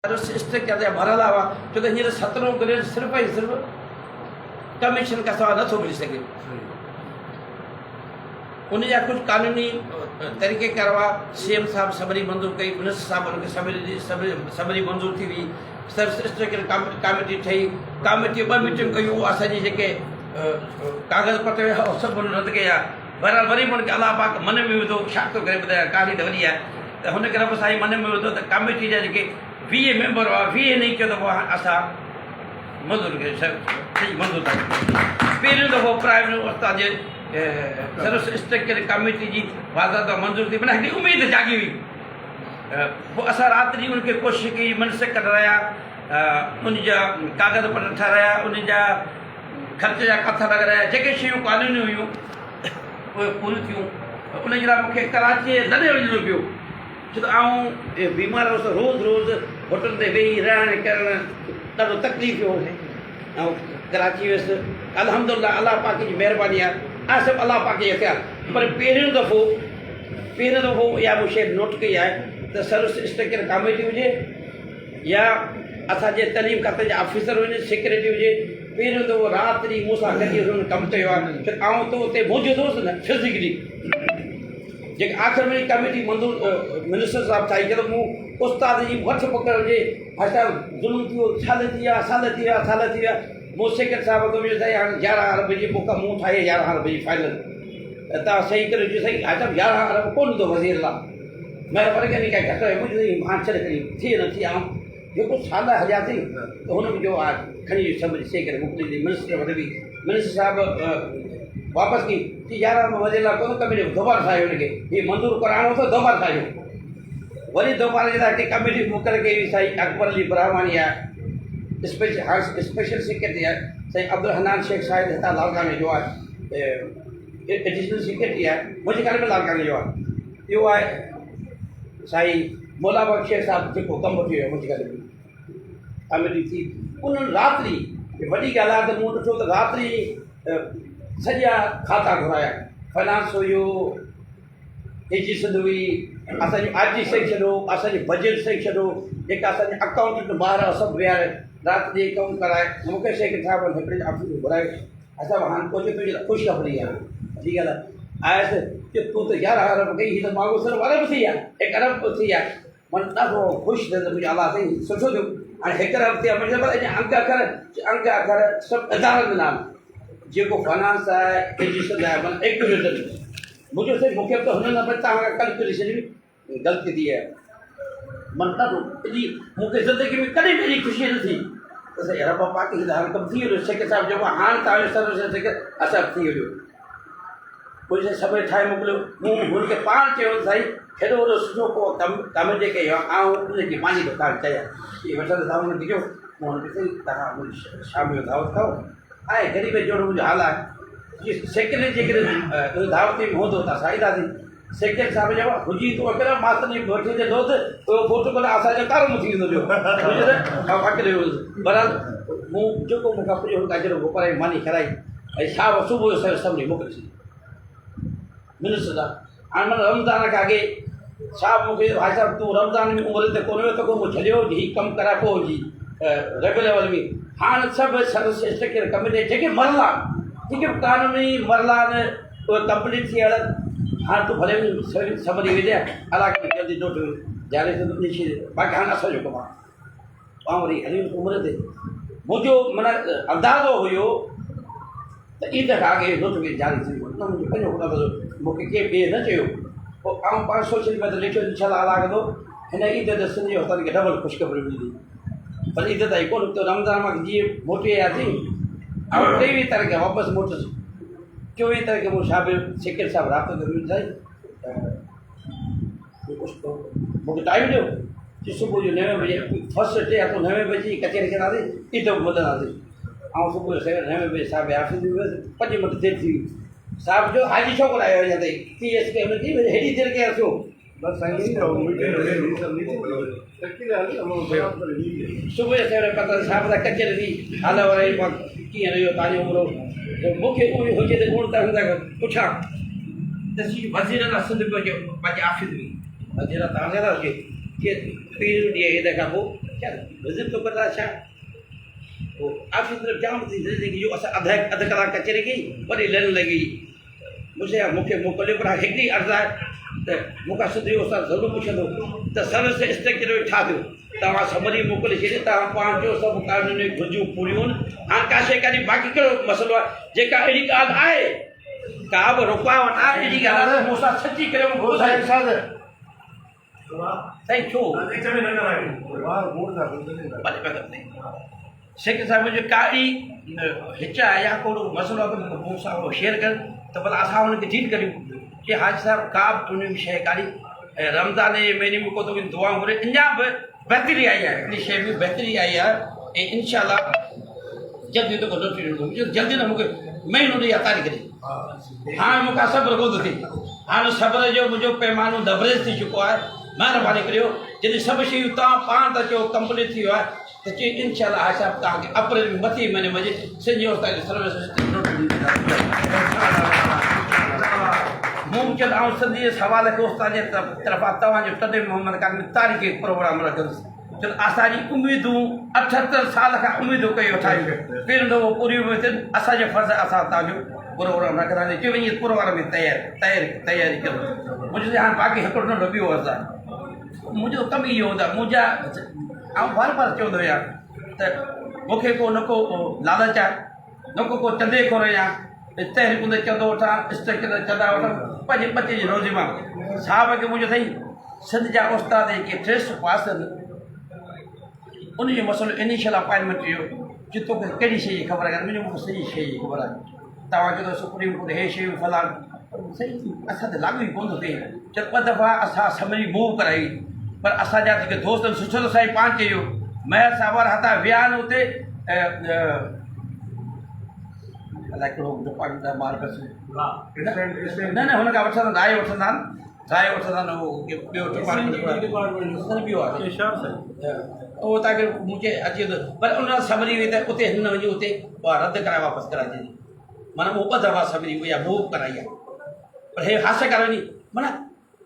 Structure भरियल हुआ छो त हींअर 17 ग्रेड सिर्फ़ु ऐं सिर्फ़ु कमीशन खां सवाइ नथो मिली सघे। उन जा कुझु कानूनी तरीक़ेकार हुआ, CM साहब सबरी मंज़ूर कई, मिनिस्टर साहब उनखे सबरी मंज़ूर थी हुई, सर्विस स्ट्रक्चर कमेटी ठही, कमेटी 2 मीटिंग कयूं, असांजी जेके कागज़ पत्र हुआ उहे सभु रद्द कया। बहरहाल वरी बि उनखे अलाह पाक मन में विधो, छा थो करे ॿुधायां, कहाणी त वॾी आहे, त हुनखे रब साईं मन में विधो त कमेटी जा जेके 20 मेंबर हुआ 20 नहीं चयो त पोइ असां मंज़ूर कयो, सही मंज़ूर था कयूं। पहिरियों दफ़ो प्राइम मिनिस्टर जे सर्विस स्ट्रक्चर कमेटी जी वाज़ा मंज़ूर थी, माना हिकिड़ी उमेद जागी हुई। पोइ असां राति ॾींहुं उनखे कोशिशि कई, मनसे कढाया, उन जा कागज़ पत्र ठाहिराया, उन जा ख़र्च जा खाता लॻाराया, जेके शयूं कानूनी हुयूं उहे पूरियूं थियूं। उन जे लाइ मूंखे कराची लॾे वञिणो पियो, छो त आउं बीमार हुउसि, रोज़ु होटल ते वेही रहणु करणु ॾाढो तकलीफ़ हो। ऐं कराची वियुसि, अल्हम्दुलिल्लाह अलाह पाक जी महिरबानी आहे, सभु अलाह पाक जी ख़्याल। पर पहिरियों दफ़ो इहा मूं शइ नोट कई आहे त सर्विस स्ट्रक्चर कमेटी हुजे या असांजे तइलीम खाते जा ऑफिसर हुजनि, सेक्रेटरी हुजे, पहिरियों दफ़ो राति ॾींहुं मूंसां गॾु हुननि कमु कयो आहे। छो आउं त उते मौजूदु हुउसि न फिज़िकली, जेके आख़िर में कमेटी मंज़ूर मिनिस्टर साहब ठाही, जॾहिं मूं उस्ताद जी वठ पकड़ हुजे, असां ज़ुल्म थी वियो, साल थी विया, मूं सेक्रेटरी साहिब खां चयो साईं हाणे 11 अरब जी बुक मूं ठाही, 11 अरब जी फाइनल, तव्हां सही करे ॾिजो साईं। हाणे 11 अरब कोन ईंदो वज़ीर लाइ, महिरबानी करे काई घटि आहे, मुंहिंजी हाणे छॾे खणी थिए न थिए, ऐं जेको साल हलियासीं त हुन जो आहे खणी सभु ॾिसे करे मोकिलींदी। मिनिस्टर वटि बि मिनिस्टर साहिब वापसि कई कि 11 वज़े लाइ कोन कमेटी दोबारा ठाहियो, हुनखे हीअ मंज़ूर कराइणो हो त दोबारा ठाहियो। वरी दोबारा जे लाइ हिकिड़ी कमेटी मुक़ररु कई हुई, साईं अकबर अली ब्रह्मानी आहे, स्पेशल सेक्रेटरी आहे, साईं अब्दुल हनान शेख साहिब हितां लालकाने जो आहे, एडिशनल सेक्रेटरी आहे, मुंहिंजे घर में लालकाने जो आहे। ॿियो आहे साईं मौला बख्श शेख साहिबु, जेको कमु वठी वियो मुंहिंजे घर में कमेटी थी। उन्हनि रात्रि वॾी ॻाल्हि आहे त मूं ॾिठो त रात्रि सॼा खाता घुराया, फाइनेंस हुयो, एजी सिंध हुई, असांजो आरजी सेक्शन हो, असांजो बजट सेक्शन हो, जेका असांजे अकाउंटेंट ॿार सभु विहारे राति ॾींहुं कमु कराए। मूंखे सेक्रेटरी साहिब हिकिड़े ऑफिस घुरायो, असां हाणे पहुचे तुंहिंजी ख़ुशख़बरी आहे, ठीकु आहे न, आयसि की तूं त 11 अरब कई, हीअ त मां सिर्फ़ु अरब थी आहे, 1 अरब थी आहे, माना ॾाढो ख़ुशि थिए त मुंहिंजो अलाह साईं सुठो थियो। हाणे 1 अरब थी आहे, मुंहिंजो अंक अखर सभु इदारनि जो नालो, जेको फाइनेंस आहे, एजुकेशन आहे, माना एक्यूरेट मुंहिंजो साईं मूंखे त हुन न तव्हां कैलकुलेशन बि ग़लती थी आहे, माना ॾाढो एॾी मूंखे ज़िंदगी में कॾहिं बि एॾी ख़ुशी न थी त साईं रब पाक खे हाणे कमु थी वियो। सेक्रेटरी साहिबु जेको हाणे तव्हांजो सर्विस सेक्रेटरी असां थी वियो, मुंहिंजे सभई ठाहे मोकिलियो। मूं हुनखे पाण चयो साईं हेॾो वॾो सुठो को कमु जेके ऐं उनजी पंहिंजी दुकान कया, इहे वठंदो तव्हां हुनखे ॾिजो। मूं हुनखे साईं तव्हां मुंहिंजी शाम जो दावत खाओ, ऐं ग़रीब जहिड़ो मुंहिंजो हाल आहे, जीअं सेक्रेटरी जेकॾहिं दावती में हूंदो त असां ईंदासीं। सेक्रेटरी साहिब चयो हुजी तूं अकेलो मास्तर जी वठी ॾे दोस्त, उहो फोटो कढा असांजो कारो थी वेंदो पियो, अकेले हुयुसि। बहरहाल मूं जेको मूंखां पुॼो हुनखां जहिड़ो गोपाराई मानी कराई, ऐं शाम सुबुह जो सभिनी मोकिलियोसीं मिनिस्टर साहिबु। हाणे माना रमज़ान खां अॻे साहिबु मूंखे भाई साहिबु तूं रमज़ान में उमिरि ते कोन वियो त को मूं छॾियो हीउ कमु कराए पोइ हुजी रेगुलर लेवल में। हाणे सभु सर्विस स्ट्रक्चर कमेटी जेके मरला, जेके कानूनी मरला आहिनि उहे कंप्लीट थी विया। हाणे तूं भले सभिनी विझे अलाह खे जल्दी नोट जारी ॾिसी, बाक़ी हाणे असांजो कमु आहे। ऐं वरी हली उमिरि ते मुंहिंजो माना अंदाज़ो हुयो त ईद खां अॻे नोट में जारी थी वियो, न मुंहिंजो पंहिंजो हुन मूंखे कंहिं ॿिए न चयो। पोइ आउं पाण सोशल मीडिया ते लिखियो इनशाला अलाह कंदो हिन ईद ते सिंधी उस्ताद खे डबल ख़ुशख़बरी मिलंदी, पर ईद ताईं कोन त रमज़ान मां जीअं मोटी आयासीं, ऐं 23 तारीख़ वापसि मोटुसि। 24 तारीख़ मूं साहिबु सेक्रेटरी साहिबु राति जो मिली साईं मूंखे टाइम ॾियो कि सुबुह जो 9 बजे फर्स्ट डे आहे, 9 बजे कचहरी कंदासीं, ईद बि ॿुधंदासीं। ऐं सुबुह जो 9 बजे साहिबु ऑफिस में वियुसि, 5 मिंट देरि थी हुई। साहिबु जो हाजी छो कोन आयो अञा ताईं, TS के हुनजी हेॾी देरि कया छो? सुबुह जो सवेल पता साहिब सां कचहरी थी, हाल वरी मां कीअं रहियो तव्हांजो उमिरो, मूंखे उहे हुजे त कोन त हुन पुछां त वज़ीर लाइ सिंध पियो अचे पंहिंजे ऑफिस में, वज़ीर तव्हांजे लाइ हुजे कि पहिरियों ॾींहुं ईद खां पोइ क्या विजिट तो कर रहा अच्छा वो ऑफिस तरफ जाम थी लेकिन जो असां अध कलाक कचेरी कई वरी लाइन लगी मुझे मूंखे मोकिलियो पर हिकिड़ी अर्ज़ु आहे त मूंखां सिधी उहो ज़रूरु पुछंदो त सर्विस स्ट्रक्चर छा थियो तव्हां समरी मोकिले छॾी तव्हां पाण जो सभु कानूनी घुरिजूं पूरियूं आहिनि हाणे का शइ कान्हे बाक़ी कहिड़ो मसइलो आहे जेका अहिड़ी ॻाल्हि आहे का बि रुकावट आहे अहिड़ी ॻाल्हि आहे मूंसां सची करे साईं छो सेक्रेटरी साहिब जो का अहिड़ी हिच आहे या को मसइलो आहे त मूंसां शेयर कर त भला असां हुनखे डील करियूं कि हाजी साहब का बि उन शइ कान्हे रमज़ान जे महीने में को त दुआ घुरे अञा बि बहितरी आई आहे हिकिड़ी शइ बि बहितरी आई आहे ऐं इनशा जल्दी तो नोटिस ॾींदुमि जल्दी न मूंखे महीनो ॾेई आहे तारीख़ ॾे हाणे मूंखां सब्र कोन थो थिए हाणे सब्र जो मुंहिंजो पैमानो दबरेज थी चुको आहे महिरबानी करियो जॾहिं सभु शयूं तव्हां पाण था चयो कंप्लीट थी वियो आहे त चई इनशा हाजी साहब तव्हांखे अप्रैल में मथे महीने में सॼी मूं चयो आउं सिंधी सवाल खे उस्ताद जे तरफ़ां तव्हांजो तॾहिं मोहम्मद कादमी तारीख़ी प्रोग्राम रखंदुसि चलो असांजी उमेदूं 78 साल खां उमेदूं कयूं ठाहियूं पहिरियों दफ़ो पूरियूं बि थियनि असांजो फ़र्ज़ु असां तव्हांजो प्रोग्राम रखंदासीं चयो वञी प्रोग्राम में तयारी कयो मुंहिंजो हाणे बाक़ी हिकिड़ो नंढो ॿियो अर्ज़ु आहे मुंहिंजो कमु इहो हूंदो आहे मुंहिंजा आउं बार बार चवंदो आहियां त मूंखे को न को लालच आहे न को चंदे खोर या तहरीक चंदो वठां स्ट्रक्चर चंदा वठां पंहिंजे बचे जी रोज़ी मां साहिब खे मुंहिंजो साईं सिंध जा उस्ताद जेके टेस्ट पास आहिनि उनजो मसइलो इनिशियल अपॉइंटमेंट इहो जो तोखे कहिड़ी शइ जी ख़बर आहे मुंहिंजो मूंखे सॼी शइ जी ख़बर आहे तव्हां चयो सुप्रीम कोर्ट हे शयूं फलाण सही असां त लागू ई कोन थो थिए चल ॿ दफ़ा असां समरी मूव कराई पर असांजा जेके दोस्त आहिनि सुठो त साईं पाण चयो महर साहिब वारा हथा विया आहिनि हुते अलाए कहिड़ो डिपार्टमेंट मार न हुन खां वठंदा राय वठंदा आहिनि उहो ॿियो डिपार्टमेंट ॿियो आहे उहो तव्हांखे मूंखे अचे थो पर उन समरी हुई त उते हिन वञी उते उहा रद्द कराए वापसि कराए माना उहो 2 दफ़ा समरी हुई आहे मूव कराई आहे पर हे हास्य करे वञी माना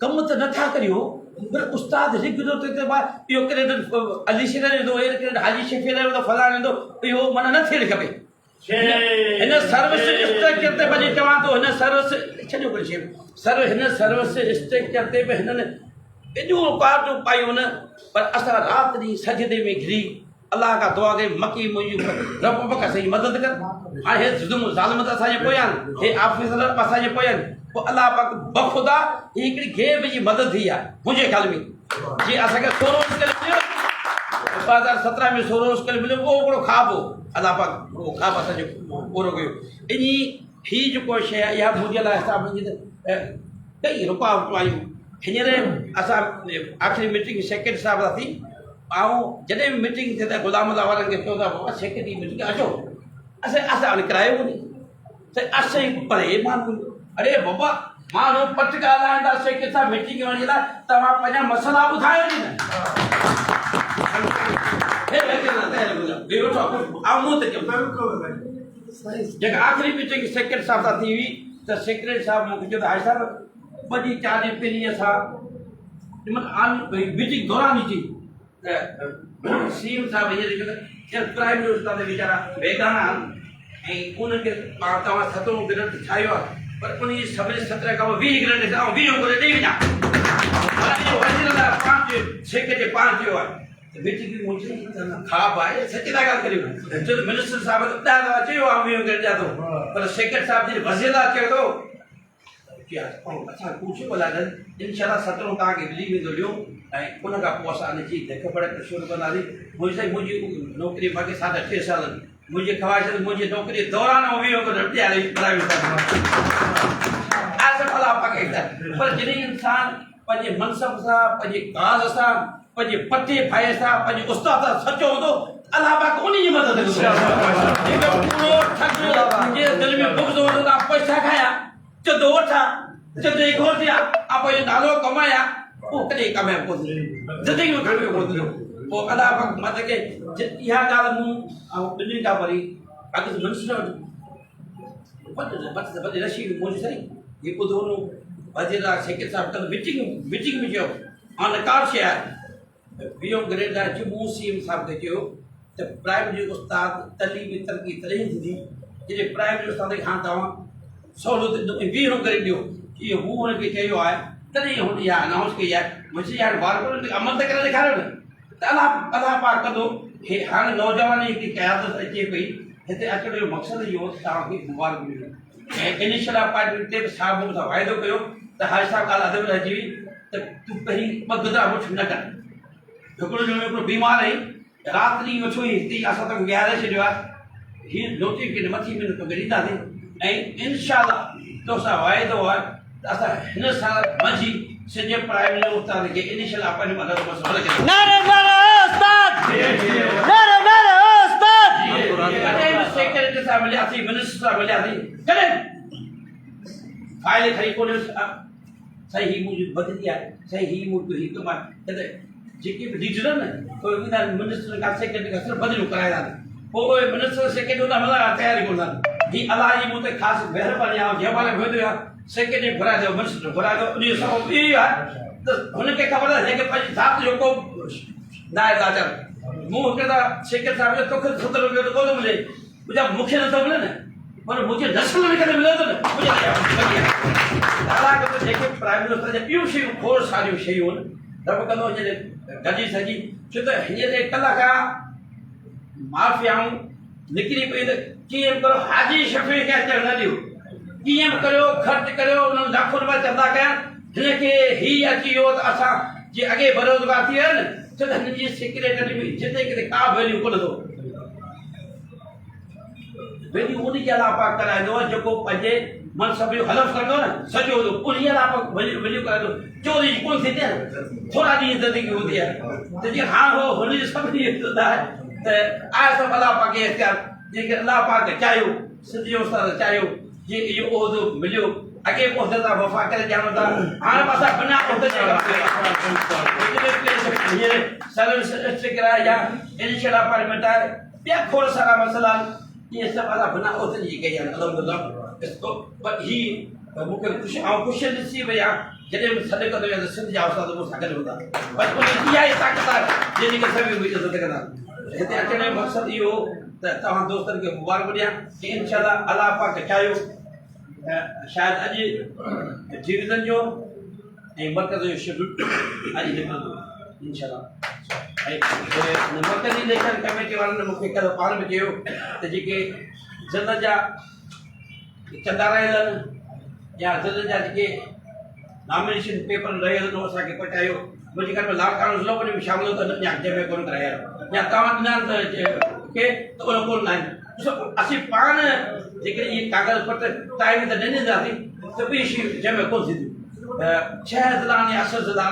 कमु त नथा करियो पर उस्ताद हिकु इहो क्रेडिट अली शेर ॾींदो क्रेडिट हाजी शेफी ॾींदो फलाण ॾींदो इहो माना न थियणु खपे हिन सर्विस स्ट्रक्चर ते वञी चवां थो हिन सर्विस छॾियो करे शइ हिन सर्विस स्ट्रक्चर ते बि हिननि एॾियूं रुकावटूं पायूं न पर असां राति ॾींहुं सजदे में घिरी अलाह खां दुआ कई मकी मुंहिंजूं रब खां सही मदद कर हाणे हे ज़ुल्म ज़ालिम त असांजे पोयां आहिनि हे ऑफिसर असांजे पोयां आहिनि पोइ अलाह पाक बख़ुदा ही हिकिड़ी गेब जी मदद थी आहे मुंहिंजे ख़्याल में जीअं असांखे 16 मुश्किल मिलियो 2017 में 16 मुश्किल मिलियो उहो हिकिड़ो ख़्वाबु हो अलाह पाक उहो ख़्वाबु असांजो पूरो कयो इन ही जेको शइ आहे इहा मुंहिंजे लाइ हिसाब कई रुकावटूं आयूं हींअर असां आख़िरी मीटिंग सेक्रेटरी साहिब सां थी ऐं जॾहिं बि मीटिंग थिए त गुलाम अल्लाह वारनि खे चवंदा बाबा सेक्रेटरी मीटिंग अचो असां हाणे करायो कोन्हे त असां परे माण्हू अरे बाबा माण्हू पट ॻाल्हाईंदा सेक्रेटरी साहिब मीटिंग वञी लाइ तव्हां पंहिंजा मसइला ॿुधायो नी जेका आख़िरी मीटिंग सेक्रेटरी साहिब सां थी हुई त सेक्रेटरी साहिब मूंखे चयो त हाजी साहिब 2 ॾींहं 4 ॾींहं पहिरीं असां मीटिंग दौरान ई थी त सीएम साहिब हींअर प्राइम मिनिस्टर ते वीचारा बेगाना आहिनि ऐं उनखे तव्हां 17 ग्रेड ठाहियो आहे पर उन जी सभिनी 17 खां 20 ग्रेड आउं 20 करे ॾेई वञा सेक्रेटरी पाण चयो आहे मीटिंग मुंहिंजी ख़राबु आहे सची था ॻाल्हि करियूं छो त मिनिस्टर साहिब 10 दफ़ा चयो आहे 20 ग्रेड ॾियां थो पर सेक्रेटरी साहिब जी वज़ीरदार चयो थो कि असां कुझु ॻाल्हाइनि इनशाला 17 तव्हांखे मिली वेंदो लियो ऐं उन खां पोइ असां हिनजी धक भड़क शुरू कंदासीं मुंहिंजी नौकिरी बाक़ी 6.5 साल मुंहिंजी ख़्वाहिश मुंहिंजी नौकिरी दौरान पर जॾहिं इंसान पंहिंजे मनसब सां पंहिंजे काज़ सां पंहिंजे पटे फाए सां पंहिंजे उस्ताद सां सचो हूंदो अलाह पाक उन जी मदद दिलि में बुग़्ज़ हूंदो पैसा खाया चंदो वठा चंदे घोर थिया पंहिंजो नालो कमाया उहो कॾहिं कामयाबु कोन थींदो ज़िंदगी में कामयाबु कोन थींदो पोइ अलाह पाक मतिलबु की इहा ॻाल्हि मूं ऐं ॿिन्हिनि खां वरी अॻिते मिनिस्टर वटि रशी मुंहिंजी सही हीअ ॿुधो वज़ीर सेक्रेटरी साहिब कल्ह मीटिंग में चयो हाणे रिकॉर्ड शइ आहे वीहो ग्रेड लाइ अची मूं सीएम साहब खे चयो त प्राइमरी उस्ताद तलीमी तरक़ी तॾहिं थींदी जॾहिं प्राइमरी उस्ताद खे हाणे तव्हां सहूलियत वीहो ग्रेड ॾियो इहो मूं हुनखे चयो आहे तॾहिं हुन इहा अनाउंस कई आहे मुंहिंजी हाणे वार अमल त करे ॾेखारियो न त अलाह पाक कंदो हे हाणे नौजवान जी हिकिड़ी क़यादत अचे पई हिते अचण जो मक़सदु इहो तव्हांखे मुबारक मिलियो ऐं इनिशियल अपार्टमेंट ते बि साहब मूं सां वाइदो कयो त हाजी साहब ॻाल्हि अदब अची वई त तूं पहिरीं ॿ गुदरा मुठ न कर हिकिड़ो ॼणो हिकिड़ो बीमार आई राति ॾींहुं वठो ई हिते असां तव्हांखे विहारे छॾियो आहे हीअ नोटिफिकेशन मथी में तोखे ॾींदासीं ऐं इनशाला तोसां वाइदो आहे त असां हिन साल मंझि सॼे प्राइमरी उस्ताद खे इनिशियल अपार्टमेंट सेक्रेटरी सां मिलियासीं मिनिस्टर सां मिलियासीं कॾहिं फाइल खणी कोन्हे साईं हीअ मुंहिंजी बदिली आहे साईं हीअ मूं हीअ कमु आहे जेके बि लीडर न उहे वेंदा आहिनि मिनिस्टर खां सेक्रेटरी खां सिर्फ़ु बदिलियूं कराईंदा आहिनि पोइ मिनिस्टर सेक्रेटरी हुन महिल तयारी कोन था हीअ अलाह जी मूं ते ख़ासि महिरबानी आहे जंहिं महिल वेंदो आहे सेक्रेटरी घुराए थो मिनिस्टर घुराए थो उन जो सबबु इहो आहे त हुनखे ख़बर आहे जंहिंखे पंहिंजी ज़ात जो को न आहे दाचर मूं हिकु त सेक्रेटरी साहिब तोखे सुतल पियो त कोन थो मिले मुंहिंजा मूंखे नथो मिले न पर मुंहिंजे नस्ल में कॾहिं मिले थो न हालांकि जेके प्राइमरी उस्ताद ॿियूं शयूं खोड़ सारियूं शयूं आहिनि रब कंदो जॾहिं गॾिजी सघी छो त हींअर कल्ह खां माफ़ियाऊं निकिरी पई त कीअं बि करो हाजी शफ़ी खे अचणु न ॾियो कीअं बि करियो ख़र्चु करियो उन्हनि लाखुनि रुपया चंदा कया हिनखे हीउ अची वियो त असां जीअं अॻे बेरोज़गार थी विया न छो त हिन जी सेक्रेटरी में जिते किथे का वैल्यू कोन थो वैल्यू उन खे अलाह पाक कराईंदो आहे जेको पंहिंजे मनसब जो हलफ़ कंदो न सॼो उन अलाह पाक वैल्यू कराईंदो चोरी कोन थींदी आहे थोरा ॾींहं ज़िंदगी हूंदी आहे त जीअं हाणे हो हुनजी सभिनी इज़त आहे त आहे सभु अलाह पाक खे इख़्तियार जेके अलाह पाक चाहियो सिंधी उस्ताद चाहियो जीअं इहो उहिदो मिलियो अॻे उहिदे था वफ़ा करे ॼाणो था हाणे बि असां बिना उहिदे हींअर सर्विस डिस्ट्रिक्ट आहे या इनिशियल अपार्टमेंट आहे ॿिया खोड़ सारा मसइला आहिनि इहे सभु असां बिना उहिदे जी कई आहिनि अलहमदुलिल्लाह पर हीअ मूंखे ख़ुशी ॾिसी वई आहे जॾहिं बि सॾु कंदो आहियां त सिंध जा उस्ताद मूं सां गॾु हूंदा बसि उन इहा ई ताक़त आहे जंहिंजी करे सभई इज़त कंदा हिते अचण जो मक़सदु इहो हो त तव्हां दोस्तनि खे मुबारक ॾियां कि इनशाला अलाह पाक चाहियो शायदि अॼु डिवीज़न जो ऐं मर्कज़ जो शेड्यूल अॼु निकिरंदो इनशाला ऐं मर्कज़ी इलेक्शन कमेटी वारनि मूंखे कल्ह पाण में चयो त जेके ज़िल जा चंदा रहियल आहिनि या ज़िल जा जेके नॉमिनेशन पेपर रहियल आहिनि असांखे पहुचायो मुंहिंजे घर में लाड़काणो ज़िलो वञी बि शामिल त जंहिंमें कोन कराया या तव्हां ॾिना के त उन कोन आहिनि ॾिसो असीं पाण जेकॾहिं इहे कागज़ पत्र टाइम ते न ॾींदासीं त ॿी शयूं जंहिंमें कोन थींदियूं 6 ज़िला या 8 ज़िला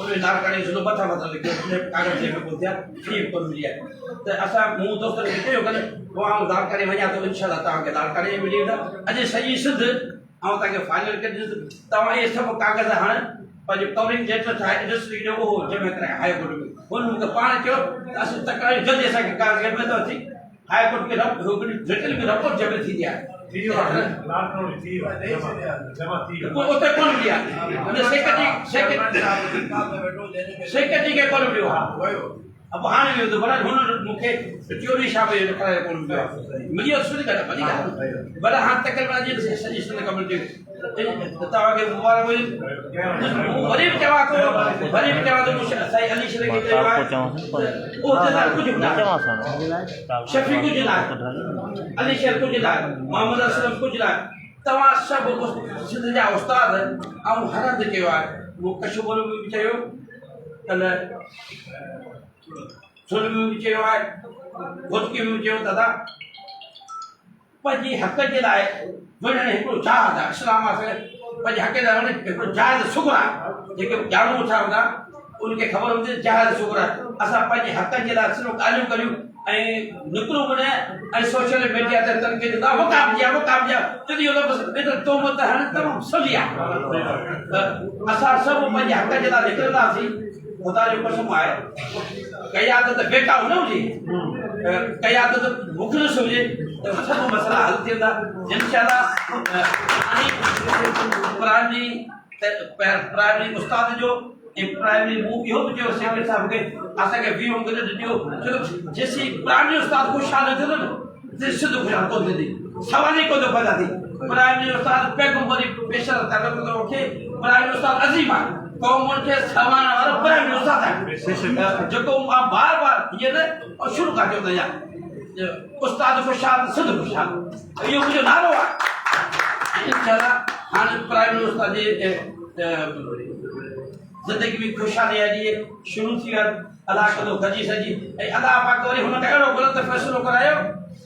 उन में लाड़काणे ज़िलो मथां लिखियो कागज़ जंहिंमें कोन थिया फी बि कोन मिली आहे त असां मूं दोस्तनि खे चयो कॾहिं पोइ आउं लाड़काणे वञा त इनशाला तव्हांखे लाड़काणे मिली वेंदा अॼु सॼी सिंध ऐं तव्हांखे फाइनल करे ॾिस तव्हां इहे सभु कागज़ हाणे पंहिंजो कवरिंग लेटर ठाहे इंडस्ट्री जो उहो जमा कराए हाई कोर्ट में हुन मूंखे पाण चयो त असीं तकड़ि जल्दी असांखे कागज़ में थो अची हाई कोर्ट खे रिटर्न में रिपोर्ट जमा थींदी आहे उते कोन मिली आहे सेक्रेटरी खे कोन मिलियो आहे अब हाणे वियो त भला हुन मूंखे चोरी छा पई कराए कोन मिलियो मिली वियो सुठी ॻाल्हि आहे वॾी ॻाल्हि भला हाणे तकड़ि में अॼु सॼी सिंध कम्यूनिटी तव्हांखे मुबारक हुई वरी बि चवां थो साईं अली शरीफ़ खे चयो आहे कुझु न शफ़ी कुझु न अली शेर कुझु न मोहम्मद असलम कुझु न तव्हां सभु सिंध जा उस्ताद ऐं हर हंधि कयो आहे मूं कशमोर में बि चयो कल्ह सुन में बि चयो आहे घुटकी में बि चयो दादा पंहिंजे हक़ जे लाइ वञणु हिकिड़ो जहाज़ आहे इस्लाम आहे पंहिंजे हक़ जे लाइ वञणु हिकिड़ो जहाज़ शुक्र आहे जेके ॼाणूं वेठा हूंदा उनखे ख़बर हूंदी जहाज़ शुक्र आहे असां पंहिंजे हक़ जे लाइ सिर्फ़ु ॻाल्हियूं करियूं ऐं निकिरूं बि न ऐं सोशल मीडिया ते तनक़ीद कंदा वकाबिया जॾहिं इहो लफ़्ज़ तोहमत हाणे तमामु सवली आहे असां सभु पंहिंजे हक़ जे लाइ निकिरंदासीं ख़ुदा जो कसम आहे क़यादत बेकार न हुजे क़यादत मुख़लिस हुजे त सभु मसइला हल थी वेंदा इंशाअल्लाह प्राइमरी उस्ताद जो प्राइमरी मूव इहो बि चयो सेक्रेटरी साहब खे असांखे वी होम करे ॾियो छो जेसी प्राइमरी उस्ताद ख़ुशहाल न थींदो न ते सिध ख़ुशहाल कोन थींदी सवाल ई कोन थो पैदा थी प्राइमरी उस्ताद पैगंबरी पेशर ताक़त थो रखे प्राइमरी उस्ताद अज़ीम आहे क़ौम खे सवारण वारो प्राइमरी उस्ताद आहे जेको मां बार बार ये न शुरू खां चवंदो आहियां उस्ताद ख़ुशहाल सिध ख़ुशहाल इहो मुंहिंजो नालो आहे इंशाअल्लाह हाणे प्राइमरी उस्ताद जे ज़िंदगी में खुशहाली आहे शुरू थी विया अलाह कंदो गॾिजी सॼी ऐं अलाह पाक वरी हुन खे अहिड़ो ग़लति फ़ैसिलो करायो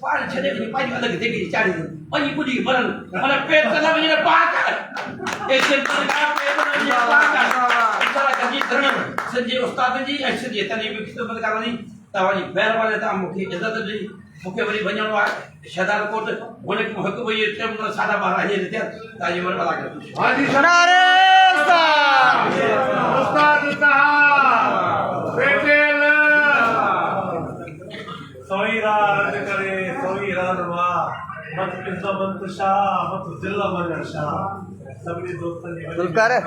पाण छॾे ॾिनी पंहिंजी अलॻि ज़िंदगी चाढ़ी वञी ॿुधी मरनि माना पेट कंदा वञी पाक आहे सॼे उस्ताद जी ऐं सॼे तॾहिं ख़िदमत करण जी तव्हांजी महिरबानी तव्हां मूंखे इज़त ॾिनी मूंखे वरी वञिणो आहे शहदारकोट हुन हिकु ॿ इहे 12:30 हींअर थिया तव्हांजी महिरबानी गुलकार